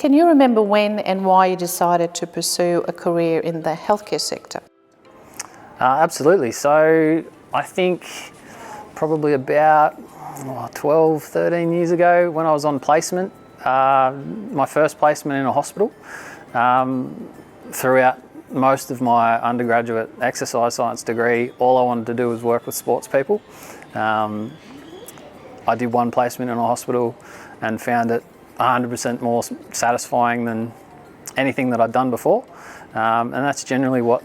Can you remember when and why you decided to pursue a career in the healthcare sector? Absolutely. So I think probably about 12, 13 years ago when I was on placement, my first placement in a hospital. Throughout most of my undergraduate exercise science degree, all I wanted to do was work with sports people. I did one placement in a hospital and found it 100% more satisfying than anything that I'd done before. And that's generally what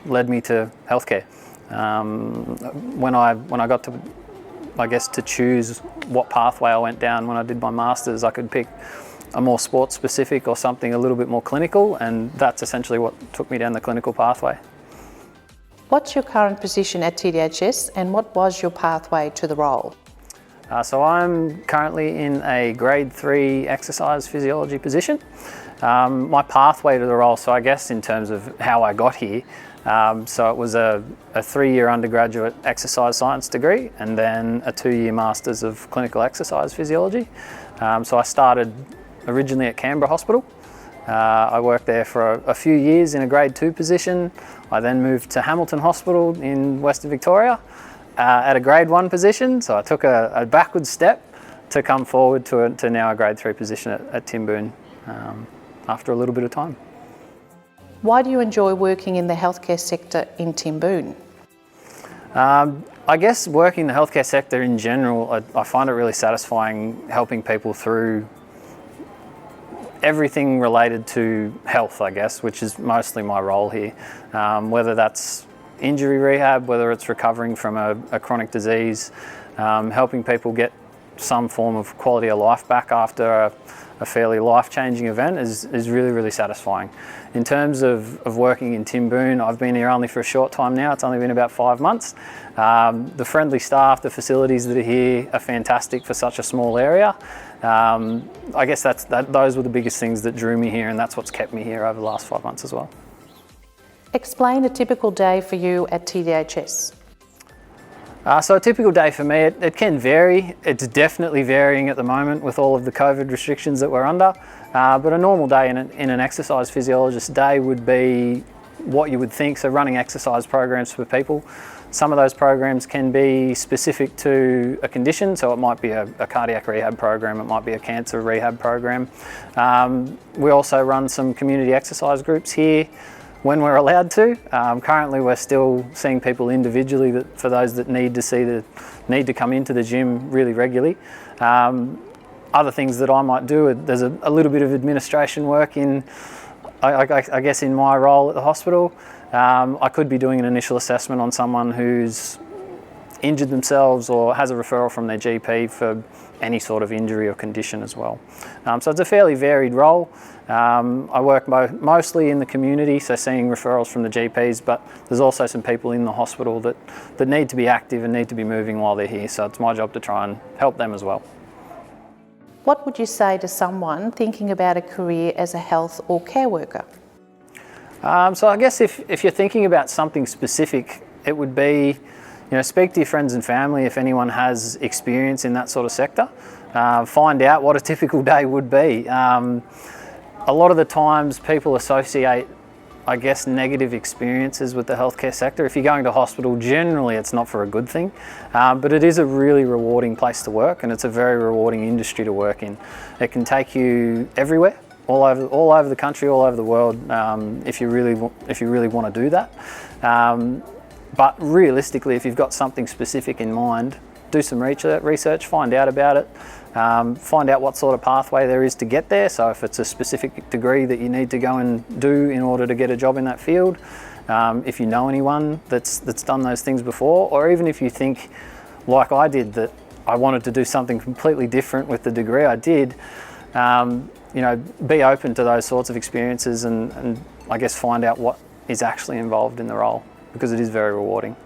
led me to healthcare. When I got to, I guess, to choose what pathway I went down when I did my masters, I could pick a more sports specific or something a little bit more clinical, and that's essentially what took me down the clinical pathway. What's your current position at TDHS and what was your pathway to the role? So I'm currently in a grade 3 exercise physiology position. My pathway to the role, so I guess in terms of how I got here, so it was a 3-year undergraduate exercise science degree and then a 2-year masters of clinical exercise physiology. So I started originally at Canberra Hospital. I worked there for a few years in a grade 2 position. I then moved to Hamilton Hospital in Western Victoria at a grade 1 position. So I took a backward step to come forward to now a grade 3 position at Timboon after a little bit of time. Why do you enjoy working in the healthcare sector in Timboon? I guess working in the healthcare sector in general, I find it really satisfying helping people through everything related to health, I guess, which is mostly my role here. Whether that's injury rehab, whether it's recovering from a chronic disease, helping people get some form of quality of life back after a fairly life-changing event is really, really satisfying. In terms of working in Timboon, I've been here only for a short time now. It's only been about 5 months. The friendly staff, the facilities that are here are fantastic for such a small area. I guess those were the biggest things that drew me here, and that's what's kept me here over the last 5 months as well. Explain a typical day for you at TDHS. So a typical day for me, it can vary. It's definitely varying at the moment with all of the COVID restrictions that we're under. But a normal day in an exercise physiologist day would be what you would think, so running exercise programs for people. Some of those programs can be specific to a condition, so it might be a cardiac rehab program, it might be a cancer rehab program. We also run some community exercise groups here when we're allowed to. Currently we're still seeing people individually for those that need to come into the gym really regularly. Other things that I might do, there's a little bit of administration work I guess in my role at the hospital. I could be doing an initial assessment on someone who's injured themselves or has a referral from their GP for any sort of injury or condition as well. So it's a fairly varied role. I work mostly in the community, so seeing referrals from the GPs, but there's also some people in the hospital that need to be active and need to be moving while they're here, so it's my job to try and help them as well. What would you say to someone thinking about a career as a health or care worker? So I guess if you're thinking about something specific, it would be, speak to your friends and family if anyone has experience in that sort of sector. Find out what a typical day would be. A lot of the times people associate, I guess, negative experiences with the healthcare sector. If you're going to hospital, generally it's not for a good thing, but it is a really rewarding place to work, and it's a very rewarding industry to work in. It can take you everywhere, all over the country, all over the world, if you really want to do that. But realistically, if you've got something specific in mind, do some research, find out about it, find out what sort of pathway there is to get there. So if it's a specific degree that you need to go and do in order to get a job in that field, if you know anyone that's done those things before, or even if you think, like I did, that I wanted to do something completely different with the degree I did, be open to those sorts of experiences and I guess find out what is actually involved in the role, because it is very rewarding.